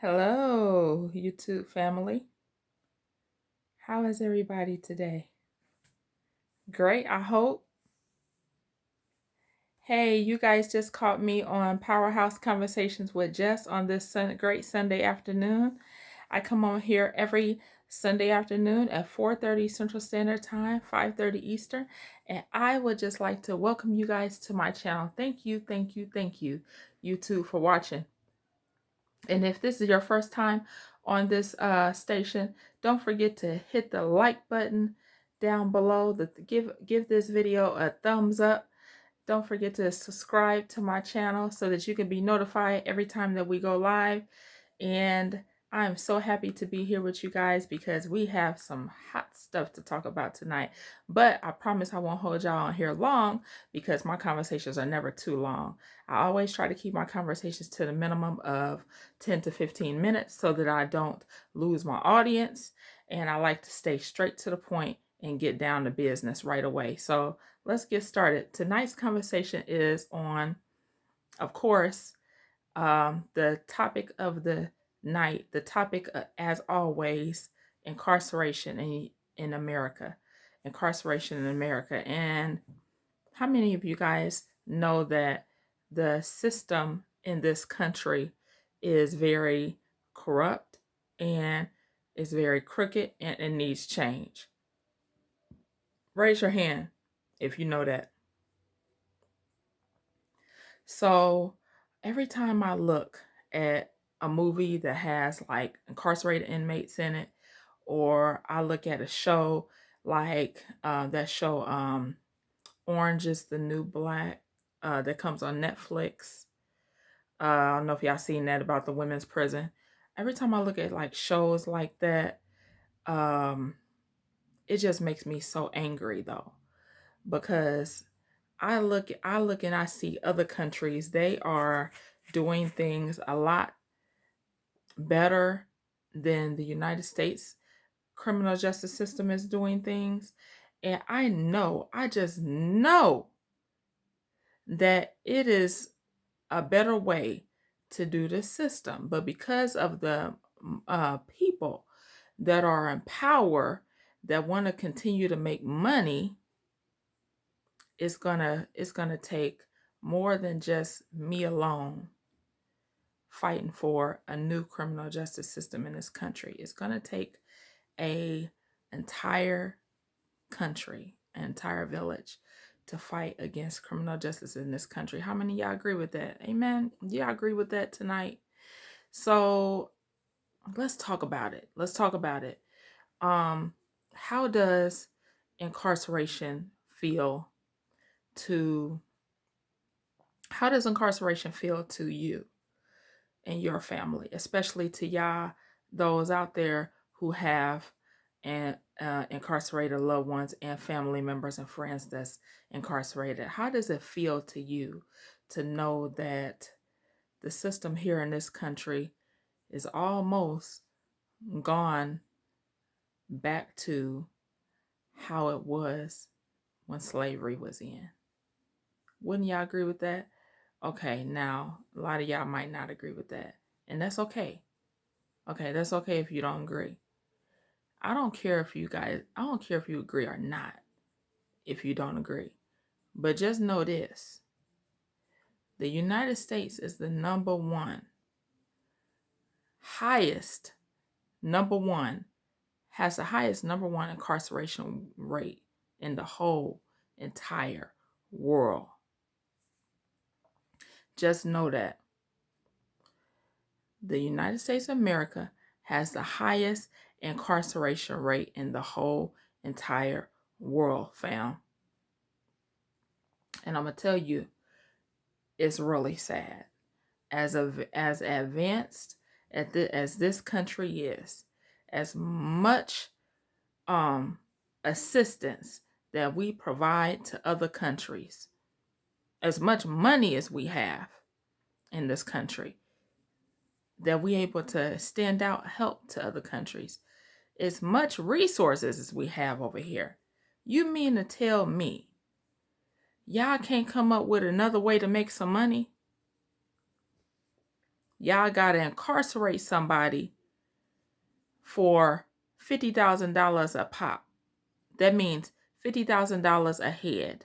Hello, YouTube family. How is everybody today? Great, I hope. Hey, you guys just caught me on Powerhouse Conversations with Jess on this great Sunday afternoon. I come on here every Sunday afternoon at 4:30 Central Standard Time, 5:30 Eastern, and I would just like to welcome you guys to my channel. Thank you, YouTube, for watching. And if this is your first time on this station, don't forget to hit the like button down below. Give this video a thumbs up. Don't forget to subscribe to my channel so that you can be notified every time that we go live. And I'm so happy to be here with you guys because we have some hot stuff to talk about tonight. But I promise I won't hold y'all on here long because my conversations are never too long. I always try to keep my conversations to the minimum of 10 to 15 minutes so that I don't lose my audience. And I like to stay straight to the point and get down to business right away. So let's get started. Tonight's conversation is on, of course, the topic of the night, the topic, as always, incarceration in America. Incarceration in America. And how many of you guys know that the system in this country is very corrupt and is very crooked and it needs change? Raise your hand if you know that. So every time I look at a movie that has like incarcerated inmates in it, or I look at a show like that show Orange is the New Black that comes on Netflix. I don't know if y'all seen that about the women's prison. Every time I look at like shows like that, um, it just makes me so angry though, because I look and I see other countries, they are doing things a lot better than the United States criminal justice system is doing things. And I just know that it is a better way to do this system. But because of the people that are in power that want to continue to make money, it's gonna take more than just me alone fighting for a new criminal justice system in this country. It's gonna take a entire country, an entire village to fight against criminal justice in this country. How many of y'all agree with that? Amen. Yeah, I agree with that tonight. So let's talk about it. Let's talk about it. Um, how does incarceration feel to how does incarceration feel to you and your family, especially to y'all, those out there who have incarcerated loved ones and family members and friends that's incarcerated? How does it feel to you to know that the system here in this country is almost gone back to how it was when slavery was in? Wouldn't y'all agree with that? Okay, now a lot of y'all might not agree with that, and that's okay. Okay, that's okay if you don't agree. I don't care if you guys, I don't care if you agree or not, if you don't agree. But just know this: the United States is the highest, number one, has the highest number one incarceration rate in the whole entire world. Just know that the United States of America has the highest incarceration rate in the whole entire world, fam. And I'm gonna tell you, it's really sad. As advanced as this country is, as much assistance that we provide to other countries, as much money as we have in this country, that we able to stand out help to other countries, as much resources as we have over here. You mean to tell me y'all can't come up with another way to make some money? Y'all gotta incarcerate somebody for $50,000 a pop. That means $50,000 a head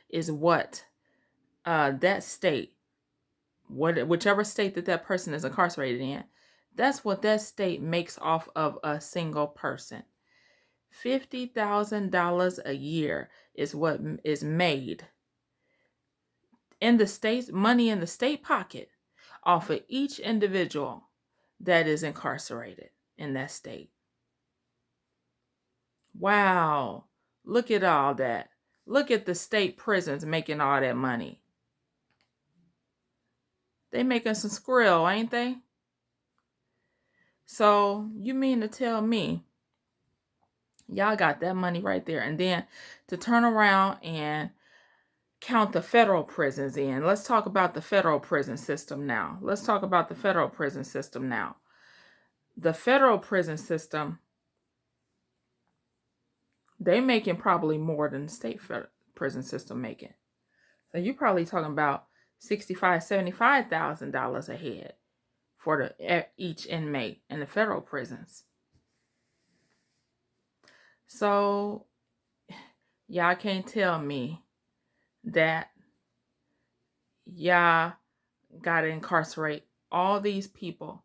is what that state, whichever state that person is incarcerated in, that's what that state makes off of a single person. $50,000 a year is what is made in the state's money in the state pocket off of each individual that is incarcerated in that state. Wow. Look at all that. Look at the state prisons making all that money. They making some skrill, ain't they? So you mean to tell me y'all got that money right there, and then to turn around and count the federal prisons in. Let's talk about the federal prison system now. The federal prison system, they making probably more than the state prison system making. So you're probably talking about $65,000, $75,000 a head for each inmate in the federal prisons. So y'all can't tell me that y'all gotta incarcerate all these people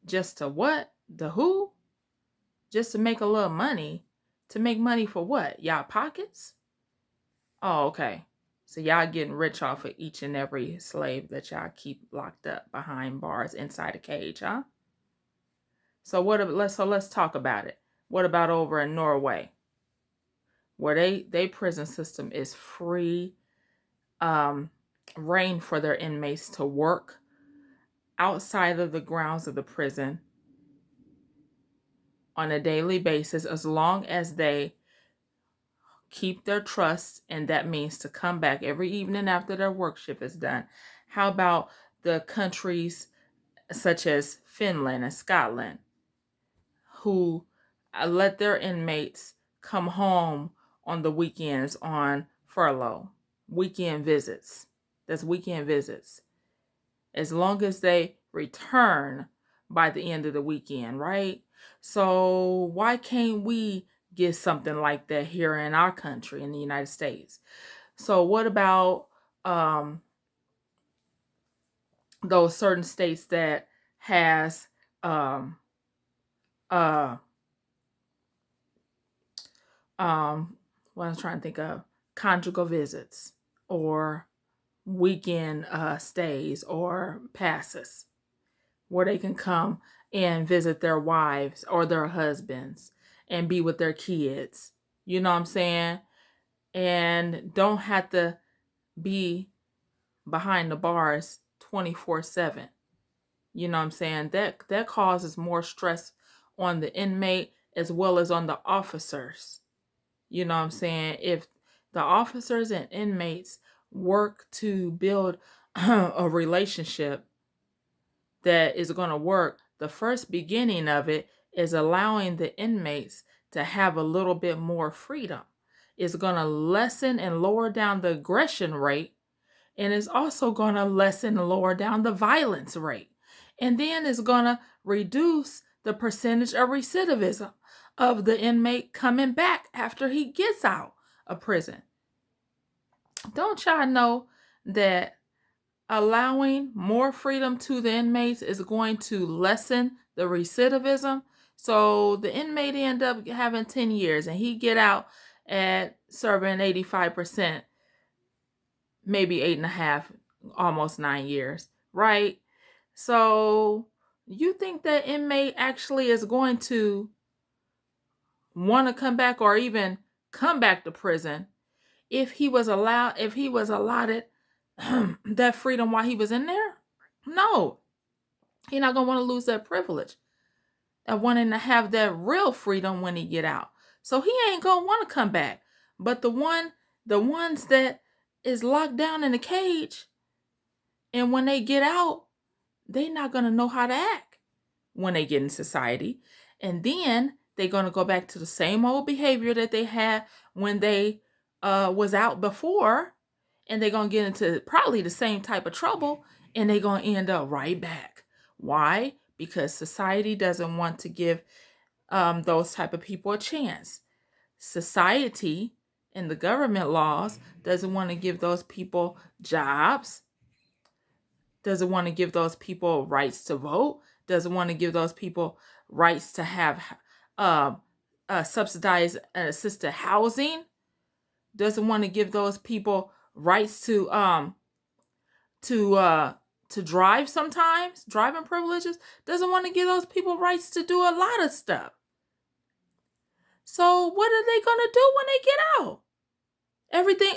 just to what? The who? Just to make a little money. To make money for what? Y'all pockets? Oh, okay. So y'all getting rich off of each and every slave that y'all keep locked up behind bars inside a cage, huh? So let's talk about it. What about over in Norway? Where they prison system is free reign for their inmates to work outside of the grounds of the prison on a daily basis, as long as they keep their trust, and that means to come back every evening after their work shift is done. How about the countries such as Finland and Scotland, who let their inmates come home on the weekends on furlough, weekend visits. That's weekend visits. As long as they return by the end of the weekend, right? So why can't we get something like that here in our country, in the United States? So what about those certain states that has what I'm trying to think of, conjugal visits or weekend stays or passes, where they can come and visit their wives or their husbands and be with their kids. You know what I'm saying? And don't have to be behind the bars 24/7. You know what I'm saying? That causes more stress on the inmate as well as on the officers. You know what I'm saying? If the officers and inmates work to build a relationship that is going to work, the first beginning of it is allowing the inmates to have a little bit more freedom. It's going to lessen and lower down the aggression rate, and it's also going to lessen and lower down the violence rate. And then it's going to reduce the percentage of recidivism of the inmate coming back after he gets out of prison. Don't y'all know that allowing more freedom to the inmates is going to lessen the recidivism? So the inmate end up having 10 years and he get out at serving 85%, maybe 8.5, almost 9 years, right? So you think that inmate actually is going to want to come back or even come back to prison if he was allotted that freedom while he was in there? No. He's not going to want to lose that privilege of wanting to have that real freedom when he get out. So he ain't going to want to come back. But the ones that is locked down in a cage, and when they get out, they not going to know how to act when they get in society. And then they're going to go back to the same old behavior that they had when they was out before. And they're going to get into probably the same type of trouble. And they're going to end up right back Why? Because society doesn't want to give those type of people a chance. Society and the government laws doesn't want to give those people jobs, doesn't want to give those people rights to vote, doesn't want to give those people rights to have uh, subsidized and assisted housing, doesn't want to give those people rights to drive sometimes, driving privileges, doesn't want to give those people rights to do a lot of stuff. So what are they gonna do when they get out?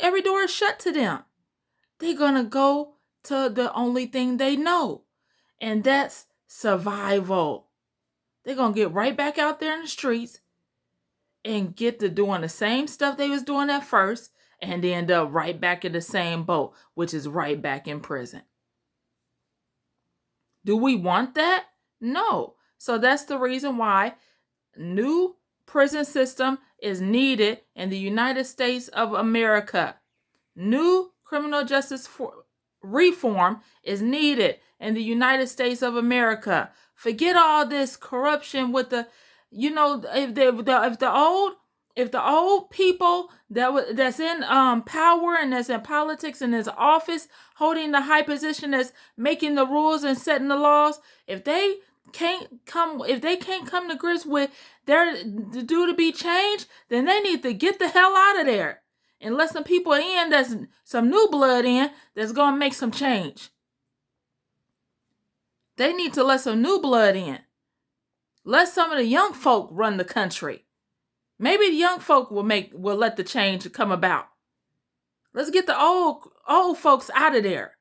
Every door is shut to them. They're gonna go to the only thing they know, and that's survival. They're gonna get right back out there in the streets and get to doing the same stuff they was doing at first, and they end up right back in the same boat, which is right back in prison. Do we want that? No. So that's the reason why new prison system is needed in the United States of America. New criminal justice reform is needed in the United States of America. Forget all this corruption with the, if the old people that's in power and that's in politics and is office holding the high position that's making the rules and setting the laws, if they can't come to grips with their due to be changed, then they need to get the hell out of there and let some people in, that's some new blood in, that's gonna make some change. They need to let some new blood in. Let some of the young folk run the country. Maybe the young folk will let the change come about. Let's get the old folks out of there.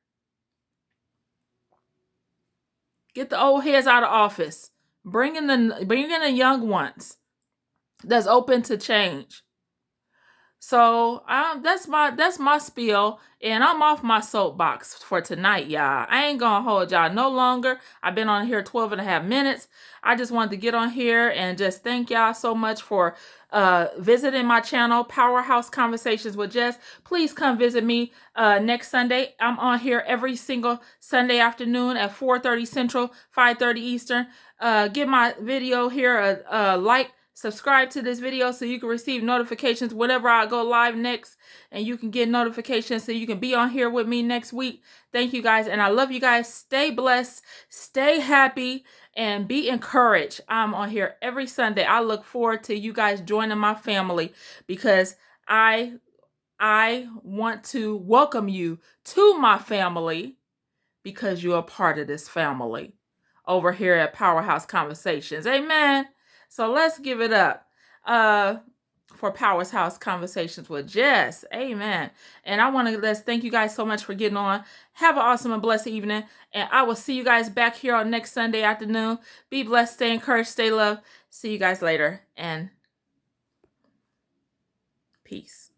Get the old heads out of office. Bring in the young ones that's open to change. So that's my spiel, and I'm off my soapbox for tonight, y'all. I ain't gonna hold y'all no longer. I've been on here 12 and a half minutes. I just wanted to get on here and just thank y'all so much for visiting my channel, Powerhouse Conversations with Jess. Please come visit me next Sunday. I'm on here every single Sunday afternoon at 4:30 Central, 5:30 Eastern. Give my video here a like. Subscribe to this video so you can receive notifications whenever I go live next, and you can get notifications so you can be on here with me next week. Thank you guys, and I love you guys. Stay blessed, stay happy, and be encouraged. I'm on here every Sunday. I look forward to you guys joining my family because I want to welcome you to my family because you're a part of this family over here at Powerhouse Conversations. Amen. So let's give it up for Powerhouse Conversations with Jess. Amen. And I want to thank you guys so much for getting on. Have an awesome and blessed evening. And I will see you guys back here on next Sunday afternoon. Be blessed, stay encouraged, stay loved. See you guys later. And peace.